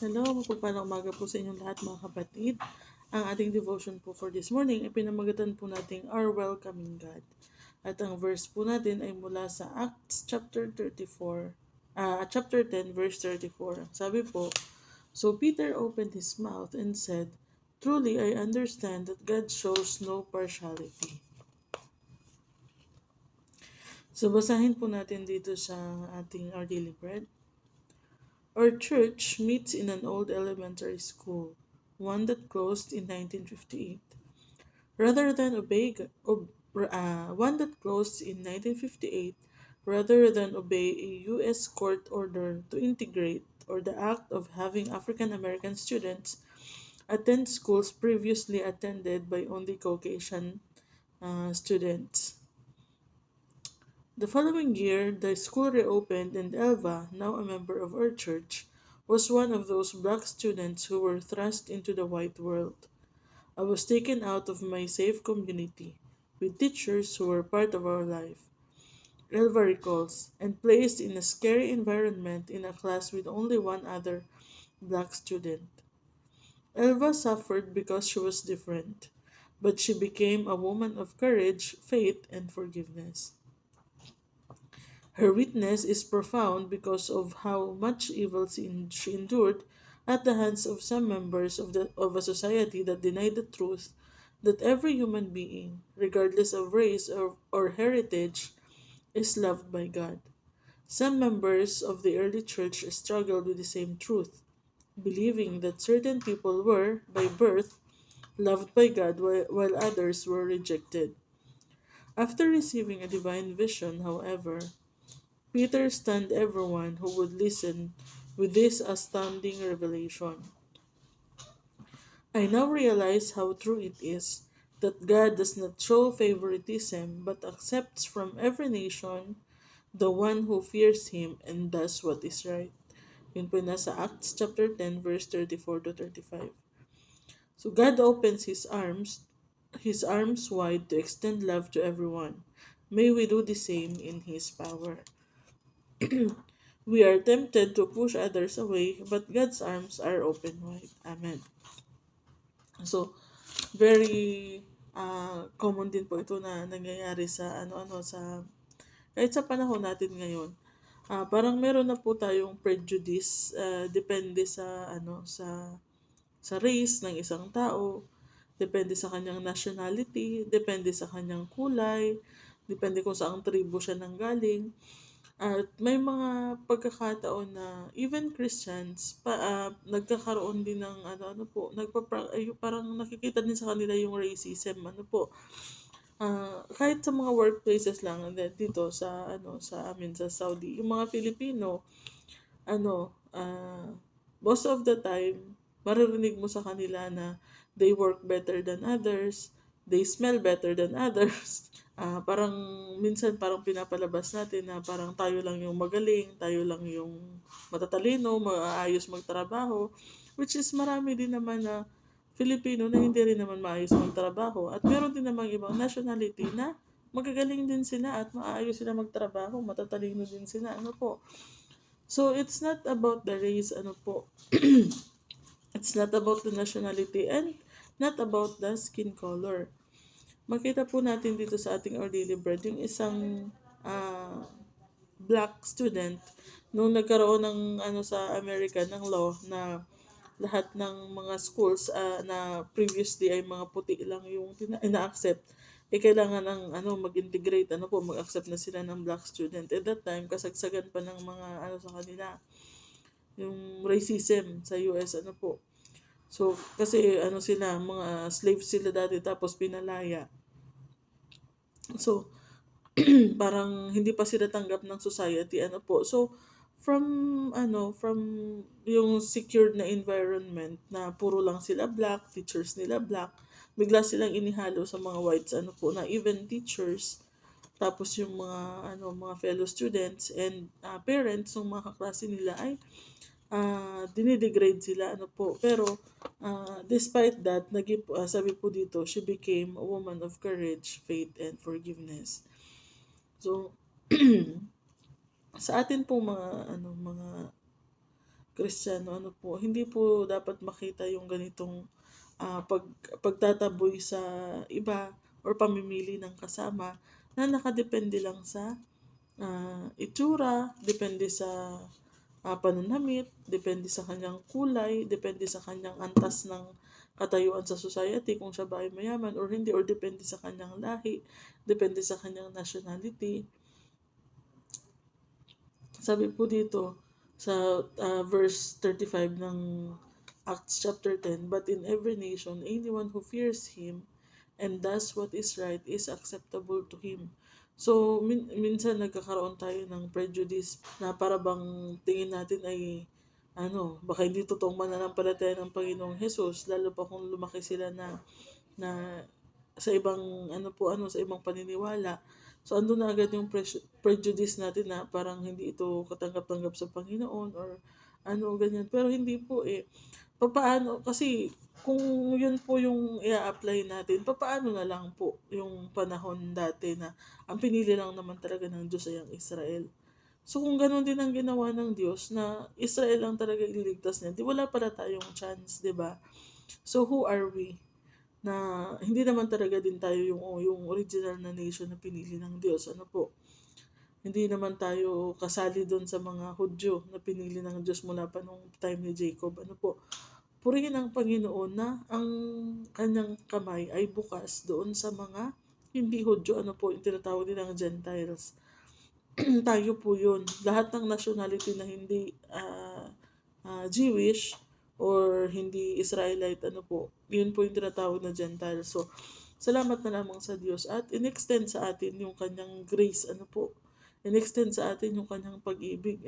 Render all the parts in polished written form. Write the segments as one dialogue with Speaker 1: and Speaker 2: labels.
Speaker 1: Hello, mapagpalang umaga po sa inyong lahat mga kapatid. Ang ating devotion po for this morning ay pinamagatan po nating Our Welcoming God. At ang verse po natin ay mula sa Acts chapter 10 verse 34. Sabi po, "So Peter opened his mouth and said, 'Truly I understand that God shows no partiality.'" So basahin po natin dito sa ating Our Daily Bread. Our church meets in an old elementary school, one that closed in 1958. Rather than obey, one that closed in 1958, rather than obey a U.S. court order to integrate or the act of having African American students attend schools previously attended by only Caucasian students. The following year, the school reopened, and Elva, now a member of our church, was one of those black students who were thrust into the white world. I was taken out of my safe community, with teachers who were part of our life, Elva recalls, and placed in a scary environment in a class with only one other black student. Elva suffered because she was different, but she became a woman of courage, faith, and forgiveness. Her witness is profound because of how much evil she endured at the hands of some members of a society that denied the truth that every human being, regardless of race or heritage, is loved by God. Some members of the early church struggled with the same truth, believing that certain people were, by birth, loved by God while others were rejected. After receiving a divine vision, however, Peter stunned everyone who would listen with this astounding revelation. I now realize how true it is that God does not show favoritism but accepts from every nation the one who fears Him and does what is right. Yun po nasa Acts chapter 10 verse 34 to 35. So God opens His arms wide to extend love to everyone. May we do the same in His power. We are tempted to push others away, but God's arms are open wide. Amen. So, very common din po ito na nangyayari sa ano-ano sa kahit sa panahon natin ngayon. Parang meron na po tayong prejudice depende sa sa race ng isang tao, depende sa kanyang nationality, depende sa kanyang kulay, depende kung saang tribo siya nanggaling. At may mga pagkakataon na even Christians nagkakaroon din ng ano-ano po, parang nakikita din sa kanila yung racism, ano po. Kahit sa mga workplaces lang dito sa sa amin sa Saudi, yung mga Filipino, most of the time, maririnig mo sa kanila na they work better than others, they smell better than others. Parang minsan parang pinapalabas natin na parang tayo lang yung magaling, tayo lang yung matatalino, maayos magtrabaho, which is marami din naman na Filipino na hindi rin naman maayos magtrabaho. At meron din namang ibang nationality na magagaling din sila at maayos sila magtrabaho, matatalino din sila. Ano po? So, it's not about the race, ano po. It's not about the nationality and not about the skin color. Makita po natin dito sa ating Our Daily Bread yung isang ah, black student nung nagkaroon ng sa America ng law na lahat ng mga schools na previously ay mga puti lang yung ina-accept, kailangan ng mag-integrate, mag-accept na sila ng black student. At that time, kasagsagan pa ng mga sa kanila, yung racism sa US, ano po. So, kasi sila, mga slaves sila dati tapos pinalaya. So, parang hindi pa sila tanggap ng society, ano po. So, from from yung secured na environment na puro lang sila black, teachers nila black, bigla silang inihalo sa mga whites, ano po, na even teachers, tapos yung mga fellow students and parents ng mga kaklase nila ay dinidegrade sila, ano po. Pero despite that, sabi po dito, she became a woman of courage, faith, and forgiveness. So, sa atin po mga Kristiyano, ano po, hindi po dapat makita yung ganitong pagtataboy sa iba or pamimili ng kasama na nakadepende lang sa itsura, depende sa pananamit, depende sa kanyang kulay, depende sa kanyang antas ng katayuan sa society, kung siya ba ay mayaman or hindi, or depende sa kanyang lahi, depende sa kanyang nationality. Sabi po dito sa verse 35 ng Acts chapter 10, "But in every nation, anyone who fears Him and does what is right is acceptable to Him." So, minsan nagkakaroon tayo ng prejudice na para bang tingin natin ay baka hindi totoong mananampalataya ng Panginoong Hesus, lalo pa kung lumaki sila na sa ibang sa ibang paniniwala. So andun na agad yung prejudice natin na parang hindi ito katanggap-tanggap sa Panginoon or ganyan. Pero hindi po eh. Papaano kasi kung yun po yung i-apply natin, papaano na lang po yung panahon dati na ang pinili lang naman talaga ng Diyos ay ang Israel. So kung ganun din ang ginawa ng Diyos na Israel lang talaga ililigtas niya, di wala pala tayong chance, di ba? So who are we? Na hindi naman talaga din tayo yung original na nation na pinili ng Diyos. Ano po? Hindi naman tayo kasali doon sa mga Hudyo na pinili ng Diyos mula pa nung time ni Jacob. Ano po? Purihin ang Panginoon na ang kanyang kamay ay bukas doon sa mga hindi Hudyo. Ano po? Yung tinatawag nilang Gentiles. Tayo po yun. Lahat ng nationality na hindi Jewish or hindi Israelite, yun po yung tinatawag na Gentile. So, salamat na lamang sa Diyos at in-extend sa atin yung kanyang grace, in-extend sa atin yung kanyang pag-ibig,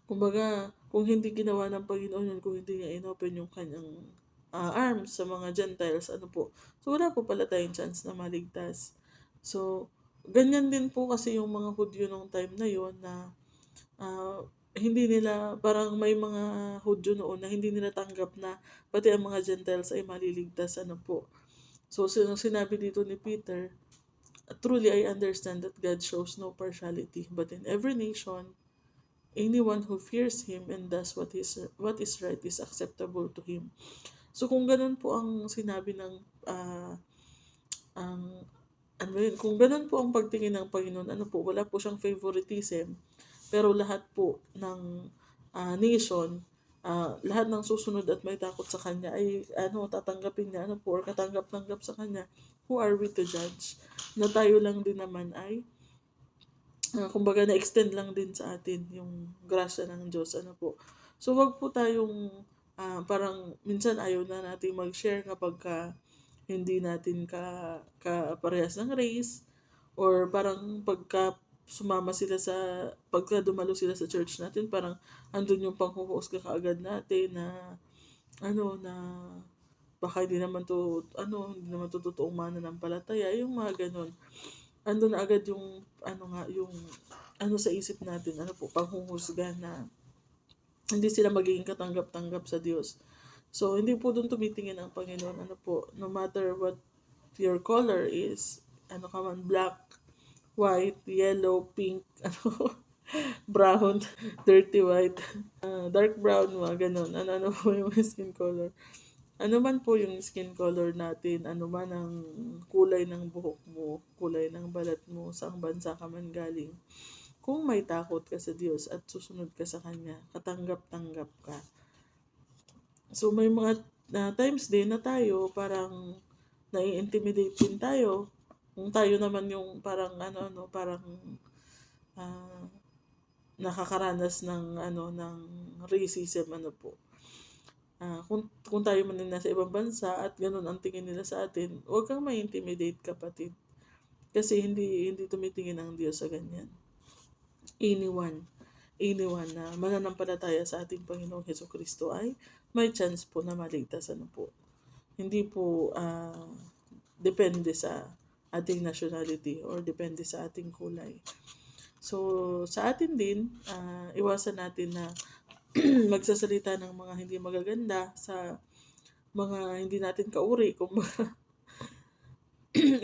Speaker 1: Kumbaga, kung hindi ginawa ng Panginoon yun, kung hindi niya inopen yung kanyang arms sa mga Gentiles, So, wala po pala tayong chance na maligtas. So, ganyan din po kasi yung mga Hudyo nung time na yon na hindi nila, parang may mga Hudyo noon na hindi nila tanggap na pati ang mga Gentiles ay maliligtas, So, sinabi dito ni Peter, "Truly I understand that God shows no partiality, but in every nation, anyone who fears Him and does what is right is acceptable to Him." So, kung ganun po ang sinabi ng ang kung ganun po ang pagtingin ng Panginoon, wala po siyang favoritism, pero lahat po ng nation, lahat ng susunod at may takot sa Kanya ay tatanggapin niya, or katanggap-tanggap sa Kanya. Who are we to judge? Na tayo lang din naman ay, kumbaga na-extend lang din sa atin yung grasya ng Diyos, So, wag po tayong, parang minsan ayaw na natin mag-share kapag hindi natin parehas ng race, or parang pagka dumalo sila sa church natin, parang andun yung panghuhusga kaagad natin na na baka hindi naman to totoong mananampalataya, yung mga ganun. Andun na agad yung sa isip natin, panghuhusga na hindi sila magiging katanggap-tanggap sa Diyos. So, hindi po doon tumitingin ang Panginoon, no matter what your color is, ka man, black, white, yellow, pink, brown, dirty white, dark brown, mga ganun. Ano po yung skin color. Ano man po yung skin color natin, ano man ang kulay ng buhok mo, kulay ng balat mo, saang bansa ka man galing. Kung may takot ka sa Diyos at susunod ka sa Kanya, katanggap-tanggap ka. So, may mga times din na tayo parang nai-intimidate din tayo. Kung tayo naman yung parang parang nakakaranas ng ng racism, kung tayo man din nasa ibang bansa at ganun ang tingin nila sa atin, huwag kang ma-intimidate, kapatid. Kasi hindi tumitingin ang Diyos sa ganyan. Anyone na mananampalataya sa ating Panginoong Hesukristo ay may chance po na maligtas. Hindi po depende sa ating nationality or depende sa ating kulay. So, sa atin din, iwasan natin na magsasalita ng mga hindi magaganda sa mga hindi natin kauri.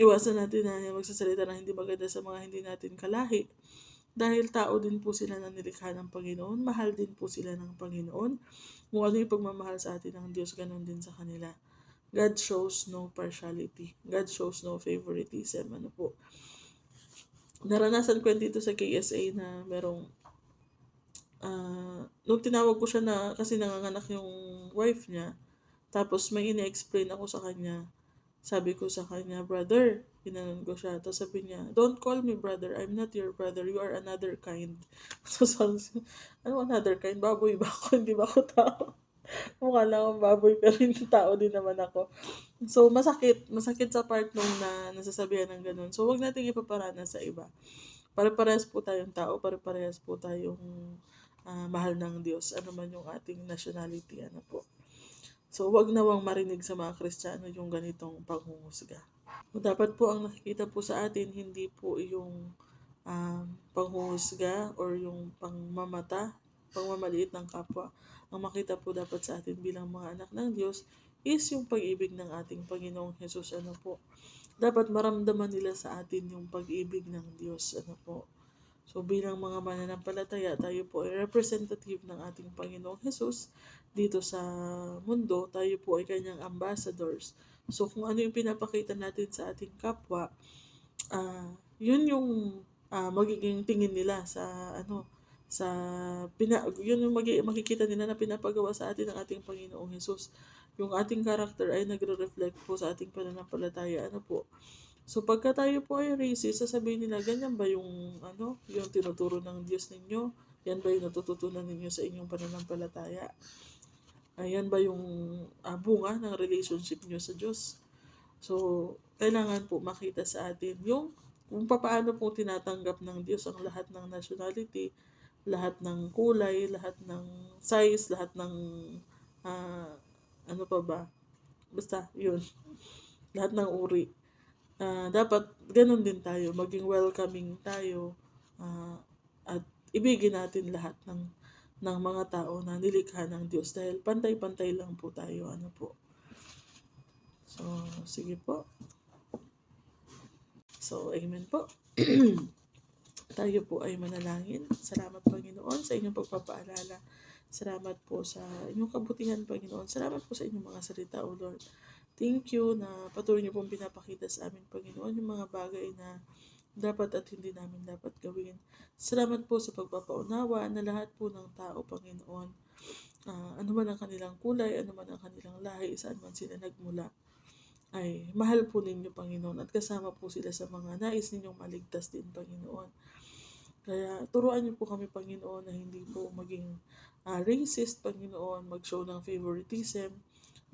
Speaker 1: Iwasan natin na magsasalita ng hindi maganda sa mga hindi natin kalahi. Dahil tao din po sila na nilikha ng Panginoon, mahal din po sila ng Panginoon. Kung ano yung pagmamahal sa atin ng Diyos, ganun din sa kanila. God shows no partiality. God shows no favoritism. Ano po. Naranasan ko yan dito sa KSA na merong nung tinawag ko siya na kasi nanganganak yung wife niya, tapos may ine-explain ako sa kanya. Sabi ko sa kanya, brother, ginanon ko siya. Tapos sabi niya, don't call me brother, I'm not your brother, you are another kind. So sabi ko, ano another kind? Baboy ba ako? Hindi ba ako tao? Mukha lang akong baboy pero hindi tao din naman ako. So masakit sa part nung na nasasabihan ng ganun. So wag nating ipaparana sa iba. Pare-parehas po tayong tao, pare-parehas po tayong mahal ng Diyos, ano man yung ating nationality, ano po. So, wag nawang marinig sa mga Kristiyano yung ganitong panghuhusga. So, dapat po ang nakikita po sa atin, hindi po yung panghuhusga or yung pangmamaliit ng kapwa. Ang makita po dapat sa atin bilang mga anak ng Diyos is yung pag-ibig ng ating Panginoong Jesus. Ano po? Dapat maramdaman nila sa atin yung pag-ibig ng Diyos. Ano po? So bilang mga mananampalataya, tayo po ay representative ng ating Panginoong Jesus dito sa mundo. Tayo po ay kanyang ambassadors. So kung ano yung pinapakita natin sa ating kapwa, yun yung magiging tingin nila sa yun yung makikita nila na pinapagawa sa atin ng ating Panginoong Jesus. Yung ating character ay nagre-reflect po sa ating pananampalataya. Ano po? So, pagka tayo po ay racist, sasabihin nila, ganyan ba yung tinuturo ng Diyos ninyo? Yan ba yung natututunan ninyo sa inyong pananampalataya? Ayan ba yung bunga ng relationship nyo sa Diyos? So, kailangan po makita sa atin yung kung paano po tinatanggap ng Diyos ang lahat ng nationality, lahat ng kulay, lahat ng size, lahat ng ano pa ba? Basta, yun. Lahat ng uri. Dapat ganun din tayo, maging welcoming tayo at ibigin natin lahat ng mga tao na nilikha ng Diyos dahil pantay-pantay lang po tayo. Ano po. So, sige po. So, amen po. Tayo po ay manalangin. Salamat Panginoon sa inyong pagpapaalala. Salamat po sa inyong kabutihan, Panginoon. Salamat po sa inyong mga salita, O Lord. Thank you na patuloy niyo pong pinapakita sa amin, Panginoon, yung mga bagay na dapat at hindi namin dapat gawin. Salamat po sa pagpapaunawa na lahat po ng tao, Panginoon, ano man ang kanilang kulay, ano man ang kanilang lahi, saan man sila nagmula, ay mahal po ninyo, Panginoon, at kasama po sila sa mga nais ninyong maligtas din, Panginoon. Kaya turuan niyo po kami, Panginoon, na hindi po maging racist, Panginoon, mag-show ng favoritism,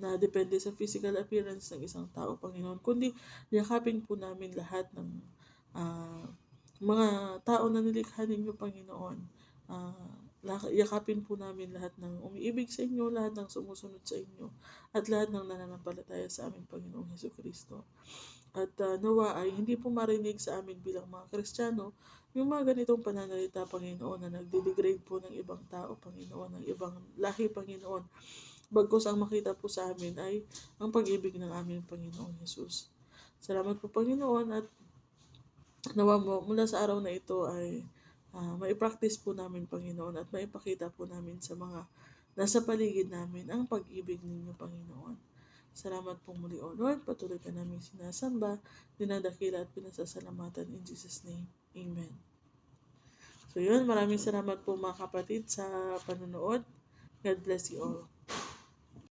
Speaker 1: na depende sa physical appearance ng isang tao, Panginoon, kundi yakapin po namin lahat ng mga tao na nilikha ninyo, Panginoon. Yakapin po namin lahat ng umiibig sa inyo, lahat ng sumusunod sa inyo, at lahat ng nananampalataya sa aming Panginoong Hesukristo. At nawa ay hindi po marinig sa amin bilang mga Kristiyano yung mga ganitong pananalita, Panginoon, na nagde-degrade po ng ibang tao, Panginoon, ng ibang lahi, Panginoon. Bagkus ang makita po sa amin ay ang pag-ibig ng aming Panginoong Jesus. Salamat po, Panginoon, at nawa mo mula sa araw na ito ay mai-practice po namin, Panginoon, at maipakita po namin sa mga nasa paligid namin ang pag-ibig ninyo, Panginoon. Salamat po muli, O Lord. Patuloy ka namin sinasamba, dinadakila at pinasasalamatan in Jesus' name. Amen. So yun, maraming salamat po mga kapatid sa panonood. God bless you all.